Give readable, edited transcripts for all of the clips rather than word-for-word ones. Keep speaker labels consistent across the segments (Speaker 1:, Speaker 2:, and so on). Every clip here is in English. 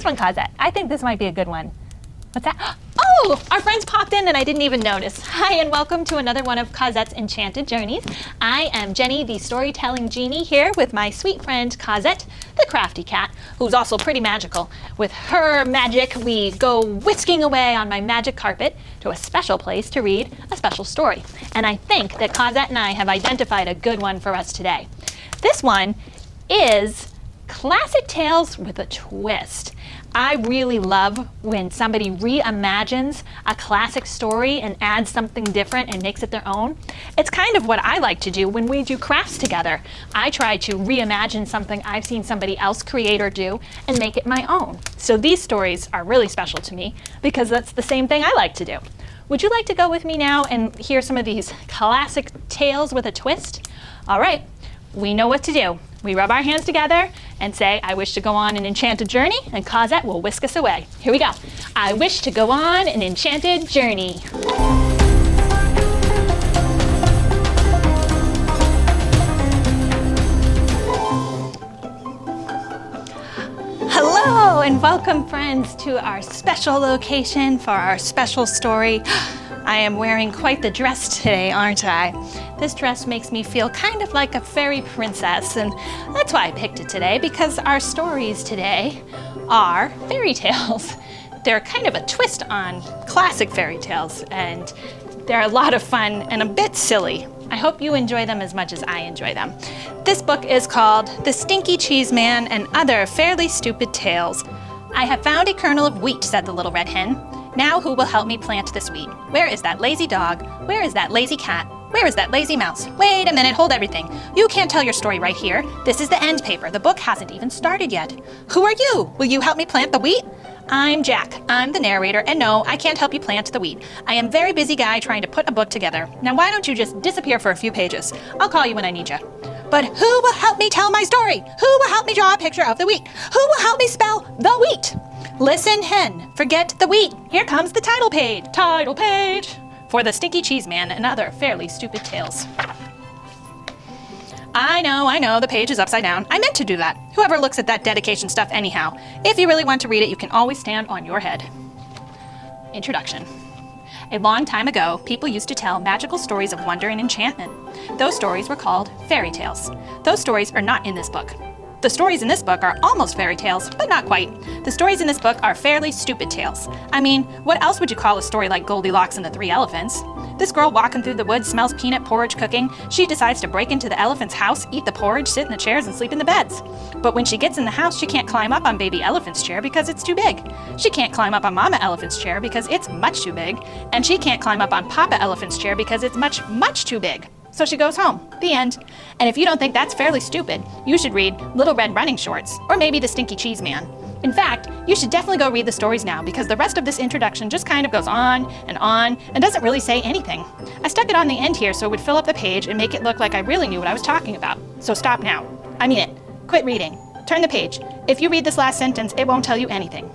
Speaker 1: one, Cosette. I think this might be a good one. What's that? Oh, our friends popped in and I didn't even notice. Hi, and welcome to another one of Cosette's Enchanted Journeys. I am Jenny, the storytelling genie, here with my sweet friend Cosette, the crafty cat, who's also pretty magical. With her magic, we go whisking away on my magic carpet to a special place to read a special story. And I think that Cosette and I have identified a good one for us today. This one is Classic Tales with a Twist. I really love when somebody reimagines a classic story and adds something different and makes it their own. It's kind of what I like to do when we do crafts together. I try to reimagine something I've seen somebody else create or do and make it my own. So these stories are really special to me because that's the same thing I like to do. Would you like to go with me now and hear some of these classic tales with a twist? All right, we know what to do. We rub our hands together and say, I wish to go on an enchanted journey, and Cosette will whisk us away. Here we go. I wish to go on an enchanted journey. Hello and welcome, friends, to our special location for our special story. I am wearing quite the dress today, aren't I? This dress makes me feel kind of like a fairy princess, and that's why I picked it today, because our stories today are fairy tales. They're kind of a twist on classic fairy tales, and they're a lot of fun and a bit silly. I hope you enjoy them as much as I enjoy them. This book is called The Stinky Cheese Man and Other Fairly Stupid Tales. I have found a kernel of wheat, said the little red hen. Now who will help me plant this wheat? Where is that lazy dog? Where is that lazy cat? Where is that lazy mouse? Wait a minute, hold everything. You can't tell your story right here. This is the end paper. The book hasn't even started yet. Who are you? Will you help me plant the wheat? I'm Jack. I'm the narrator, and no, I can't help you plant the wheat. I am a very busy guy trying to put a book together. Now why don't you just disappear for a few pages? I'll call you when I need you. But who will help me tell my story? Who will help me draw a picture of the wheat? Who will help me spell the wheat? Listen, hen, forget the wheat. Here comes the title page. Title page for The Stinky Cheese Man and Other Fairly Stupid Tales. I know, the page is upside down. I meant to do that. Whoever looks at that dedication stuff anyhow. If you really want to read it, you can always stand on your head. Introduction. A long time ago, people used to tell magical stories of wonder and enchantment. Those stories were called fairy tales. Those stories are not in this book. The stories in this book are almost fairy tales, but not quite. The stories in this book are fairly stupid tales. I mean, what else would you call a story like Goldilocks and the Three Elephants? This girl walking through the woods smells peanut porridge cooking. She decides to break into the elephant's house, eat the porridge, sit in the chairs, and sleep in the beds. But when she gets in the house, she can't climb up on baby elephant's chair because it's too big. She can't climb up on mama elephant's chair because it's much too big. And she can't climb up on papa elephant's chair because it's much, much too big. So she goes home. The end. And if you don't think that's fairly stupid, you should read Little Red Running Shorts, or maybe The Stinky Cheese Man. In fact, you should definitely go read the stories now because the rest of this introduction just kind of goes on and doesn't really say anything. I stuck it on the end here so it would fill up the page and make it look like I really knew what I was talking about. So stop now. I mean it. Quit reading. Turn the page. If you read this last sentence, it won't tell you anything.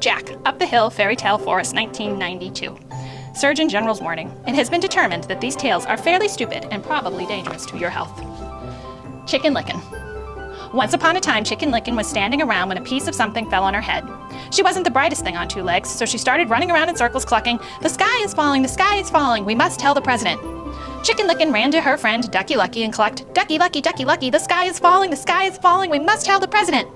Speaker 1: Jack, Up the Hill, Fairy Tale Forest, 1992. Surgeon General's warning. It has been determined that these tales are fairly stupid and probably dangerous to your health. Chicken Licken. Once upon a time, Chicken Licken was standing around when a piece of something fell on her head. She wasn't the brightest thing on two legs, so she started running around in circles clucking, "The sky is falling, the sky is falling, we must tell the president." Chicken Licken ran to her friend Ducky Lucky and clucked, "Ducky Lucky, Ducky Lucky, the sky is falling, we must tell the president."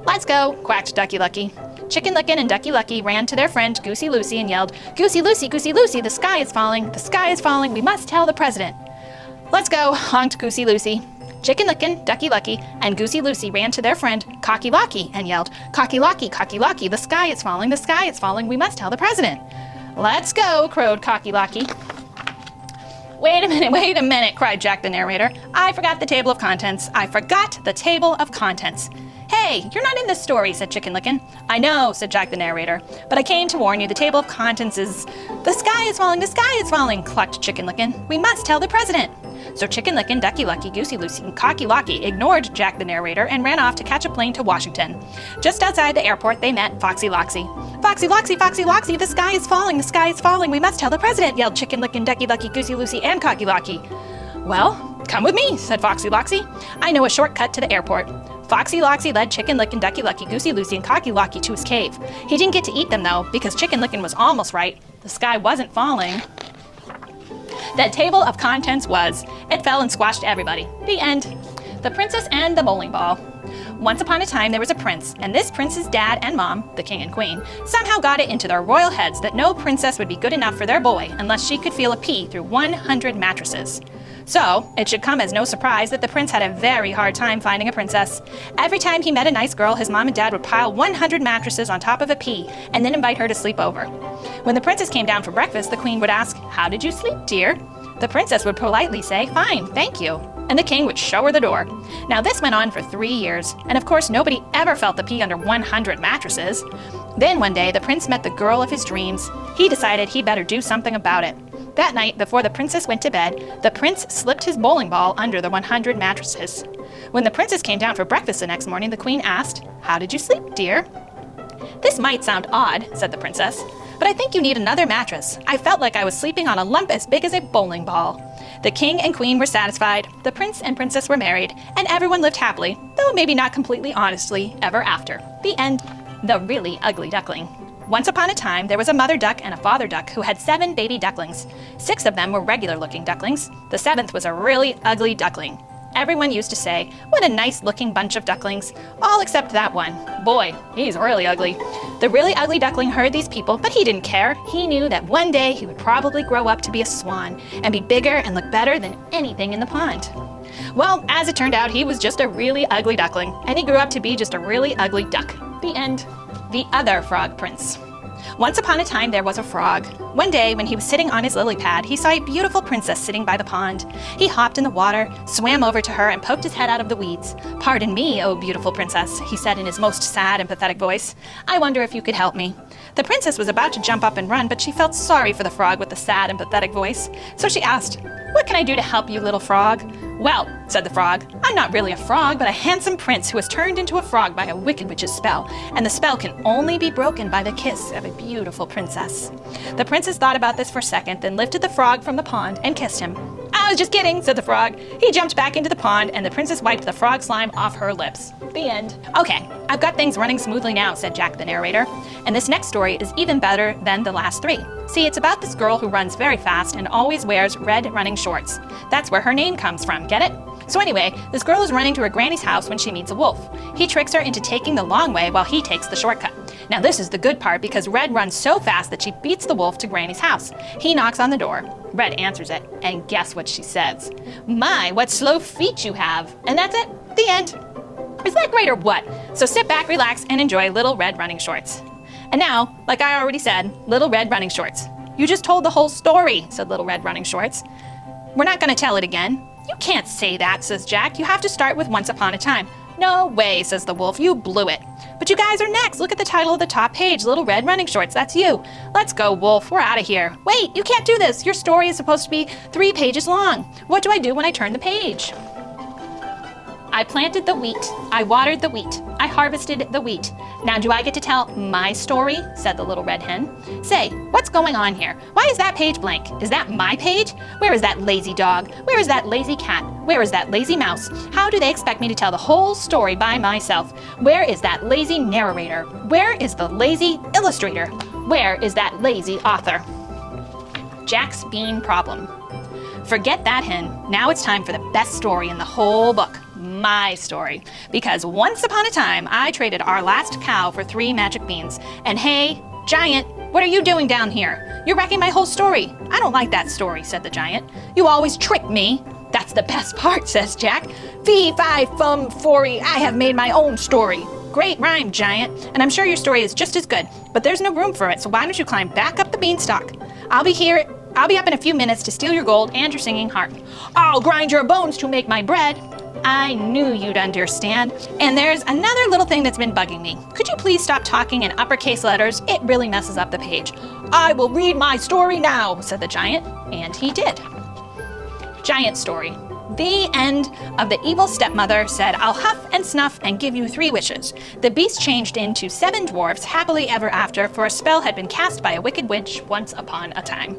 Speaker 1: "Let's go," quacked Ducky Lucky. Chicken Licken and Ducky Lucky ran to their friend Goosey Lucy and yelled, "Goosey Lucy, the sky is falling, we must tell the president." "Let's go," honked Goosey Lucy. Chicken Licken, Ducky Lucky, and Goosey Lucy ran to their friend Cocky Locky and yelled, Cocky Locky, the sky is falling, we must tell the president." "Let's go," crowed Cocky Locky. Wait a minute, cried Jack the narrator. I forgot the table of contents. "Hey, you're not in this story," said Chicken Licken. "I know," said Jack the narrator, "but I came to warn you, the table of contents is..." the sky is falling, clucked Chicken Licken. "We must tell the president." So Chicken Licken, Ducky Lucky, Goosey Lucy, and Cocky Locky ignored Jack the narrator and ran off to catch a plane to Washington. Just outside the airport, they met Foxy Loxy. "Foxy Loxy, the sky is falling, we must tell the president," yelled Chicken Licken, Ducky Lucky, Goosey Lucy, and Cocky Locky. "Well, come with me," said Foxy Loxy. "I know a shortcut to the airport." Foxy Loxy led Chicken Licken, Ducky Lucky, Goosey Lucy, and Cocky Locky to his cave. He didn't get to eat them though, because Chicken Licken was almost right. The sky wasn't falling. That table of contents was. It fell and squashed everybody. The end. The Princess and the Bowling Ball. Once upon a time, there was a prince, and this prince's dad and mom, the king and queen, somehow got it into their royal heads that no princess would be good enough for their boy unless she could feel a pea through 100 mattresses. So, it should come as no surprise that the prince had a very hard time finding a princess. Every time he met a nice girl, his mom and dad would pile 100 mattresses on top of a pea and then invite her to sleep over. When the princess came down for breakfast, the queen would ask, "How did you sleep, dear?" The princess would politely say, "Fine, thank you." And the king would show her the door. Now this went on for 3 years, and of course nobody ever felt the pea under 100 mattresses. Then one day the prince met the girl of his dreams. He decided he better do something about it. That night, before the princess went to bed, the prince slipped his bowling ball under the 100 mattresses. When the princess came down for breakfast the next morning, the queen asked, "How did you sleep, dear?" "This might sound odd," said the princess, "but I think you need another mattress. I felt like I was sleeping on a lump as big as a bowling ball." The king and queen were satisfied, the prince and princess were married, and everyone lived happily, though maybe not completely honestly, ever after. The end. The Really Ugly Duckling. Once upon a time, there was a mother duck and a father duck who had 7 baby ducklings. 6 of them were regular-looking ducklings. The 7th was a really ugly duckling. Everyone used to say, "What a nice-looking bunch of ducklings," all except that one. Boy, he's really ugly. The really ugly duckling heard these people, but he didn't care. He knew that one day he would probably grow up to be a swan and be bigger and look better than anything in the pond. Well, as it turned out, he was just a really ugly duckling, and he grew up to be just a really ugly duck. The end. The Other Frog Prince. Once upon a time, there was a frog. One day, when he was sitting on his lily pad, he saw a beautiful princess sitting by the pond. He hopped in the water, swam over to her, and poked his head out of the weeds. "Pardon me, oh beautiful princess," he said in his most sad and pathetic voice. "I wonder if you could help me." The princess was about to jump up and run, but she felt sorry for the frog with the sad and pathetic voice. So she asked, "What can I do to help you, little frog?" "Well," said the frog, "I'm not really a frog, but a handsome prince who was turned into a frog by a wicked witch's spell, and the spell can only be broken by the kiss of a beautiful princess." The princess thought about this for a second, then lifted the frog from the pond and kissed him. "I was just kidding," said the frog. He jumped back into the pond, and the princess wiped the frog slime off her lips. The end. "Okay, I've got things running smoothly now," said Jack the narrator. "And this next story is even better than the last 3. See, it's about this girl who runs very fast and always wears red running shorts. That's where her name comes from, get it? So anyway, this girl is running to her granny's house when she meets a wolf. He tricks her into taking the long way while he takes the shortcut. Now this is the good part because Red runs so fast that she beats the wolf to Granny's house. He knocks on the door. Red answers it, and guess what she says? "My, what slow feet you have." And that's it. The end. Is that great or what? So sit back, relax, and enjoy Little Red Running Shorts. And now, like I already said, Little Red Running Shorts. "You just told the whole story," said Little Red Running Shorts. "We're not going to tell it again." "You can't say that," says Jack. "You have to start with Once Upon a Time." "No way," says the wolf. "You blew it." "But you guys are next. Look at the title of the top page, Little Red Running Shorts. That's you. Let's go, wolf. We're out of here." "Wait, you can't do this. Your story is supposed to be 3 pages long. What do I do when I turn the page?" "I planted the wheat. I watered the wheat. I harvested the wheat. Now do I get to tell my story?" said the little red hen. "Say, what's going on here? Why is that page blank? Is that my page? Where is that lazy dog? Where is that lazy cat? Where is that lazy mouse? How do they expect me to tell the whole story by myself? Where is that lazy narrator? Where is the lazy illustrator? Where is that lazy author?" Jack's bean problem. Forget that hen. Now it's time for the best story in the whole book. My story. Because once upon a time, I traded our last cow for 3 magic beans. And hey, Giant, what are you doing down here? You're wrecking my whole story. "I don't like that story," said the Giant. "You always trick me." "That's the best part," says Jack. "Fee, fi, fum, fory, I have made my own story." "Great rhyme, Giant, and I'm sure your story is just as good, but there's no room for it, so why don't you climb back up the beanstalk? I'll be up in a few minutes to steal your gold and your singing harp." "I'll grind your bones to make my bread." "I knew you'd understand. And there's another little thing that's been bugging me. Could you please stop talking in uppercase letters? It really messes up the page." "I will read my story now," said the Giant, and he did. Giant story. The end of The evil stepmother said, "I'll huff and snuff and give you 3 wishes." The beast changed into 7 dwarfs happily ever after, for a spell had been cast by a wicked witch once upon a time.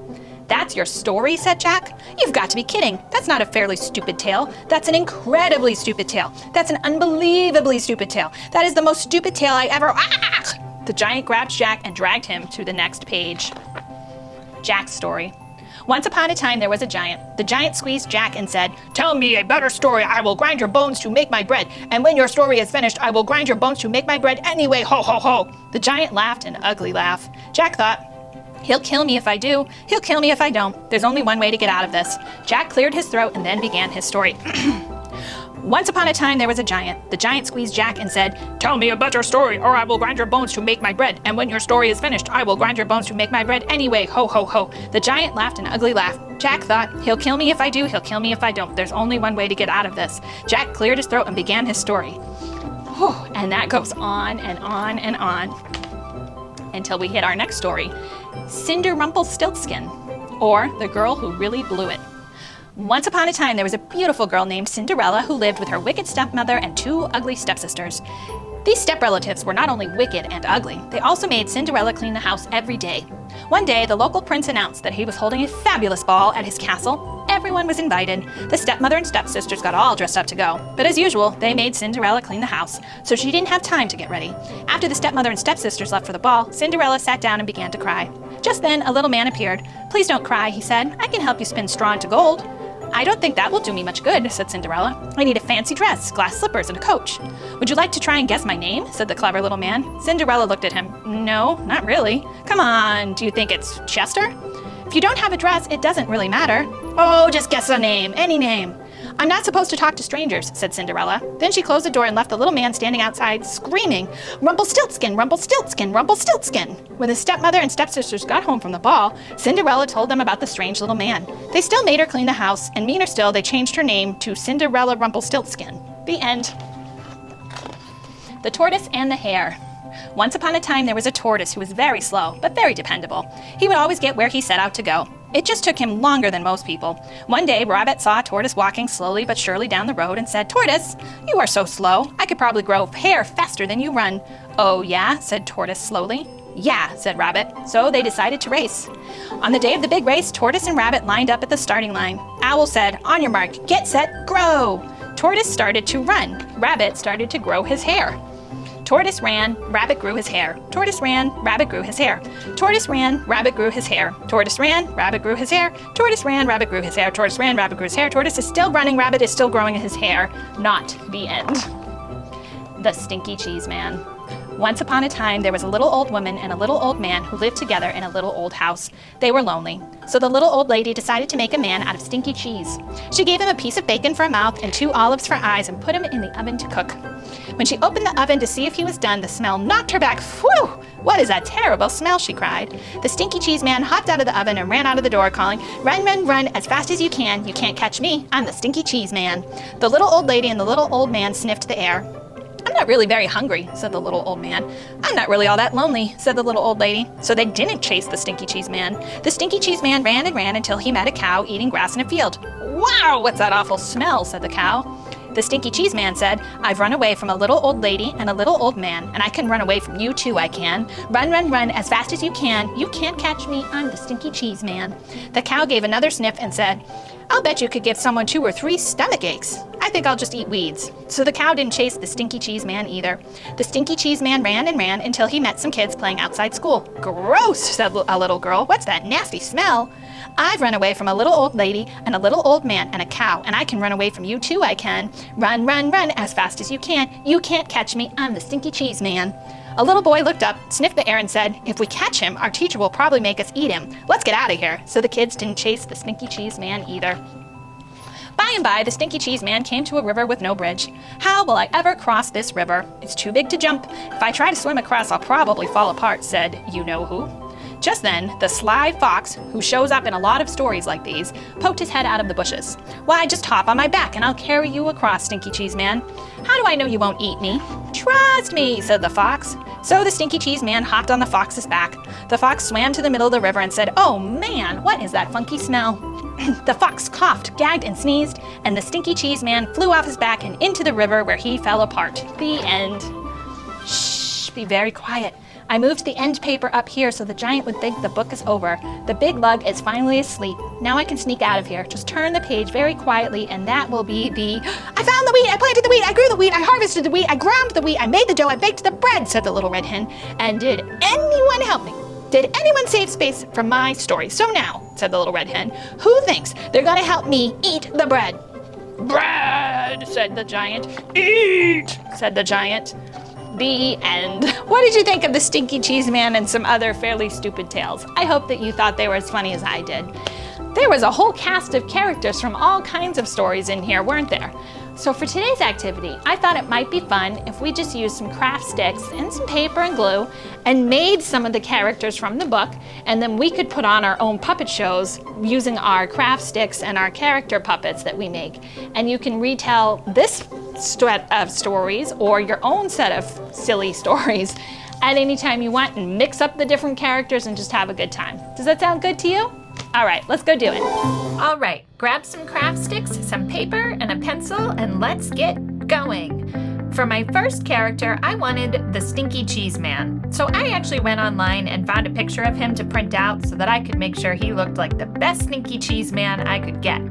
Speaker 1: That's your story, said Jack. You've got to be kidding. That's not a fairly stupid tale. That's an incredibly stupid tale. That's an unbelievably stupid tale. That is the most stupid tale I ever... Ah! The giant grabbed Jack and dragged him to the next page. Jack's story. Once upon a time, there was a giant. The giant squeezed Jack and said, "Tell me a better story. I will grind your bones to make my bread. And when your story is finished, I will grind your bones to make my bread anyway. Ho, ho, ho." The giant laughed an ugly laugh. Jack thought, "He'll kill me if I do. He'll kill me if I don't. There's only one way to get out of this." Jack cleared his throat and then began his story. Once upon a time, there was a giant. The giant squeezed Jack and said, "Tell me a better story, or I will grind your bones to make my bread. And when your story is finished, I will grind your bones to make my bread anyway. Ho, ho, ho." The giant laughed an ugly laugh. Jack thought, "He'll kill me if I do. He'll kill me if I don't. There's only one way to get out of this." Jack cleared his throat and began his story. Whew, and that goes on and on and on until we hit our next story, Cinder Rumpelstiltskin, or The Girl Who Really Blew It. Once upon a time, there was a beautiful girl named Cinderella who lived with her wicked stepmother and two ugly stepsisters. These step-relatives were not only wicked and ugly, they also made Cinderella clean the house every day. One day, the local prince announced that he was holding a fabulous ball at his castle. Everyone was invited. The stepmother and stepsisters got all dressed up to go. But as usual, they made Cinderella clean the house, so she didn't have time to get ready. After the stepmother and stepsisters left for the ball, Cinderella sat down and began to cry. Just then, a little man appeared. "Please don't cry," he said. "I can help you spin straw into gold." "I don't think that will do me much good," said Cinderella. "I need a fancy dress, glass slippers, and a coach." "Would you like to try and guess my name?" said the clever little man. Cinderella looked at him. "No, not really." "Come on, do you think it's Chester?" "If you don't have a dress, it doesn't really matter." "Oh, just guess a name, any name." "I'm not supposed to talk to strangers," said Cinderella. Then she closed the door and left the little man standing outside, screaming, "Rumpelstiltskin, Rumpelstiltskin, Rumpelstiltskin!" When the stepmother and stepsisters got home from the ball, Cinderella told them about the strange little man. They still made her clean the house, and meaner still, they changed her name to Cinderella Rumpelstiltskin. The end. The Tortoise and the Hare. Once upon a time, there was a tortoise who was very slow, but very dependable. He would always get where he set out to go. It just took him longer than most people. One day, Rabbit saw a tortoise walking slowly but surely down the road and said, "Tortoise, you are so slow. I could probably grow hair faster than you run." "Oh, yeah?" said Tortoise slowly. "Yeah," said Rabbit. So they decided to race. On the day of the big race, Tortoise and Rabbit lined up at the starting line. Owl said, "On your mark, get set, grow." Tortoise started to run. Rabbit started to grow his hair. Tortoise ran, Rabbit grew his hair. Tortoise ran, Rabbit grew his hair. Tortoise ran, Rabbit grew his hair. Tortoise ran, Rabbit grew his hair. Tortoise ran, Rabbit grew his hair. Tortoise ran, Rabbit grew his hair. Tortoise is still running, Rabbit is still growing his hair. Not the end. The Stinky Cheese Man. Once upon a time, there was a little old woman and a little old man who lived together in a little old house. They were lonely. So the little old lady decided to make a man out of stinky cheese. She gave him a piece of bacon for a mouth and 2 olives for eyes and put him in the oven to cook. When she opened the oven to see if he was done, the smell knocked her back. "Phew! What is that terrible smell?" she cried. The Stinky Cheese Man hopped out of the oven and ran out of the door, calling, "Run, run, run, as fast as you can. You can't catch me. I'm the Stinky Cheese Man." The little old lady and the little old man sniffed the air. "I'm not really very hungry," said the little old man. "I'm not really all that lonely," said the little old lady. So they didn't chase the Stinky Cheese Man. The Stinky Cheese Man ran and ran until he met a cow eating grass in a field. "Wow, what's that awful smell?" said the cow. The Stinky Cheese Man said, "I've run away from a little old lady and a little old man, and I can run away from you too, I can. Run, run, run, as fast as you can. You can't catch me, I'm the Stinky Cheese Man." The cow gave another sniff and said, "I'll bet you could give someone 2 or 3 stomach aches. I think I'll just eat weeds." So the cow didn't chase the Stinky Cheese Man either. The Stinky Cheese Man ran and ran until he met some kids playing outside school. "Gross," said a little girl. "What's that nasty smell?" "I've run away from a little old lady and a little old man and a cow, and I can run away from you too, I can. Run, run, run, as fast as you can. You can't catch me, I'm the Stinky Cheese Man." A little boy looked up, sniffed the air, and said, "If we catch him, our teacher will probably make us eat him. Let's get out of here." So the kids didn't chase the Stinky Cheese Man either. By and by, the Stinky Cheese Man came to a river with no bridge. "How will I ever cross this river? It's too big to jump. If I try to swim across, I'll probably fall apart," said you-know-who. Just then, the sly fox, who shows up in a lot of stories like these, poked his head out of the bushes. "Why, just hop on my back and I'll carry you across, Stinky Cheese Man." "How do I know you won't eat me?" "Trust me," said the fox. So the Stinky Cheese Man hopped on the fox's back. The fox swam to the middle of the river and said, "Oh man, what is that funky smell?" The fox coughed, gagged, and sneezed, and the Stinky Cheese Man flew off his back and into the river where he fell apart. The end. Shh, be very quiet. I moved the end paper up here so the giant would think the book is over. The big lug is finally asleep. Now I can sneak out of here. Just turn the page very quietly and that will be the... I found the wheat, I planted the wheat, I grew the wheat, I harvested the wheat, I ground the wheat, I made the dough, I baked the bread, said the little red hen. And did anyone help me? Did anyone save space from my story? So now, said the little red hen, who thinks they're gonna help me eat the bread? Bread, said the giant. Eat, said the giant. The end. What did you think of the Stinky Cheese Man and some other fairly stupid tales? I hope that you thought they were as funny as I did. There was a whole cast of characters from all kinds of stories in here, weren't there? So for today's activity, I thought it might be fun if we just used some craft sticks and some paper and glue and made some of the characters from the book, and then we could put on our own puppet shows using our craft sticks and our character puppets that we make. And you can retell this set of stories or your own set of silly stories at any time you want and mix up the different characters and just have a good time. Does that sound good to you? All right, let's go do it. All right, grab some craft sticks, some paper, and a pencil, and let's get going. For my first character, I wanted the Stinky Cheese Man. So I actually went online and found a picture of him to print out so that I could make sure he looked like the best Stinky Cheese Man I could get.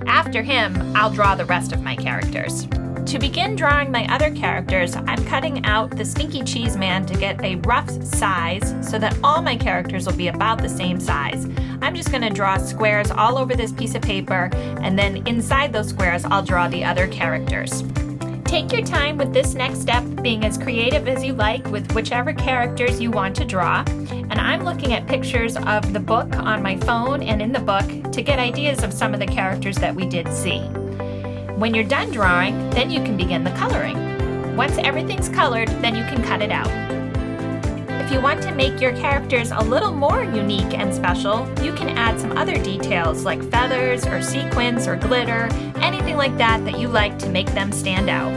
Speaker 1: After him, I'll draw the rest of my characters. To begin drawing my other characters, I'm cutting out the Stinky Cheese Man to get a rough size so that all my characters will be about the same size. I'm just going to draw squares all over this piece of paper, and then inside those squares I'll draw the other characters. Take your time with this next step, being as creative as you like with whichever characters you want to draw. And I'm looking at pictures of the book on my phone and in the book to get ideas of some of the characters that we did see. When you're done drawing, then you can begin the coloring. Once everything's colored, then you can cut it out. If you want to make your characters a little more unique and special, you can add some other details like feathers or sequins or glitter, anything like that you like to make them stand out.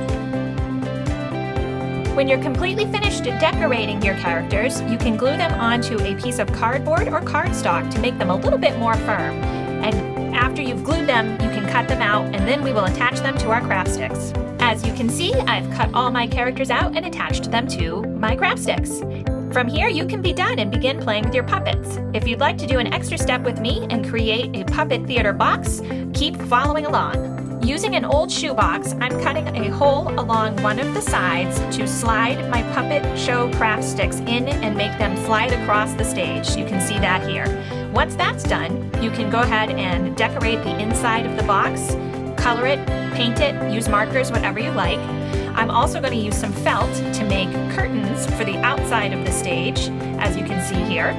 Speaker 1: When you're completely finished decorating your characters, you can glue them onto a piece of cardboard or cardstock to make them a little bit more firm. And after you've glued them, you can cut them out, and then we will attach them to our craft sticks. As you can see, I've cut all my characters out and attached them to my craft sticks. From here, you can be done and begin playing with your puppets. If you'd like to do an extra step with me and create a puppet theater box, keep following along. Using an old shoebox, I'm cutting a hole along one of the sides to slide my puppet show craft sticks in and make them slide across the stage. You can see that here. Once that's done, you can go ahead and decorate the inside of the box, color it, paint it, use markers, whatever you like. I'm also going to use some felt to make curtains for the outside of the stage, as you can see here.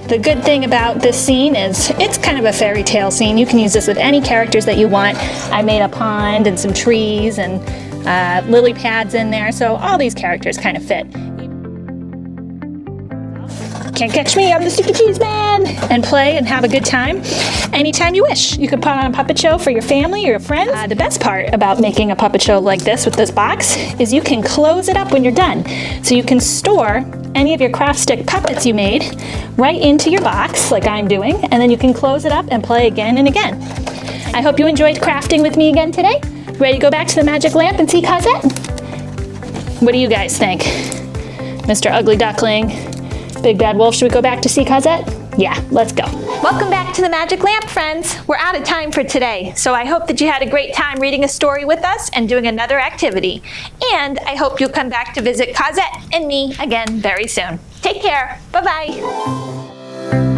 Speaker 1: The good thing about this scene is it's kind of a fairy tale scene. You can use this with any characters that you want. I made a pond and some trees and lily pads in there, so all these characters kind of fit. Can't catch me, I'm the Stinky Cheese Man! And play and have a good time anytime you wish. You could put on a puppet show for your family or your friends. The best part about making a puppet show like this with this box is you can close it up when you're done. So you can store any of your craft stick puppets you made right into your box, like I'm doing, and then you can close it up and play again and again. I hope you enjoyed crafting with me again today. Ready to go back to the magic lamp and see Cosette? What do you guys think? Mr. Ugly Duckling, Big Bad Wolf, should we go back to see Cosette? Yeah, let's go. Welcome back to the Magic Lamp, friends. We're out of time for today, so I hope that you had a great time reading a story with us and doing another activity. And I hope you'll come back to visit Cosette and me again very soon. Take care. Bye-bye.